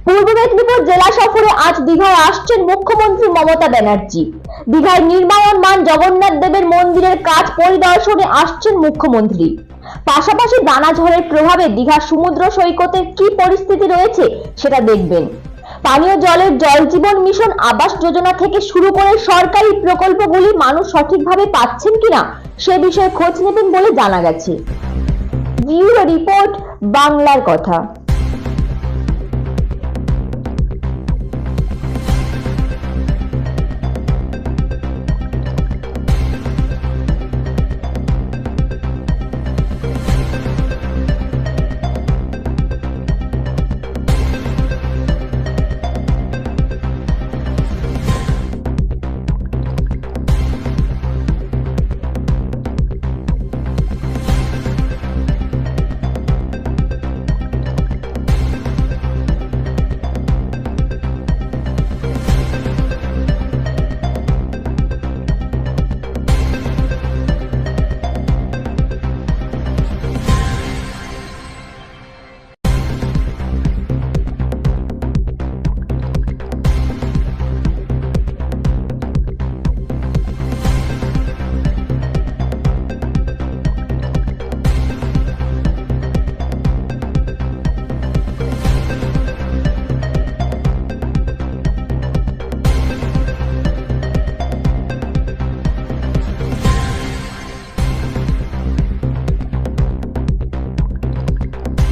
পূর্ব মেদিনীপুর জেলা সফরে আজ দীঘায় আসছেন মুখ্যমন্ত্রী মমতা ব্যানার্জি। দীঘায় নির্মাণমান জগন্নাথ দেবের মন্দিরের কাজ পরিদর্শনে আসছেন মুখ্যমন্ত্রী। পাশাপাশি দানা ঝড়ের প্রভাবে দীঘার সমুদ্র সৈকতের কি পরিস্থিতি রয়েছে সেটা দেখবেন। পানীয় জলের জল জীবন মিশন আবাস যোজনা থেকে শুরু করে সরকারি প্রকল্পগুলি মানুষ সঠিকভাবে পাচ্ছেন কিনা সে বিষয়ে খোঁজ নেবেন বলে জানা গেছে। ব্যুরো রিপোর্ট, বাংলার কথা।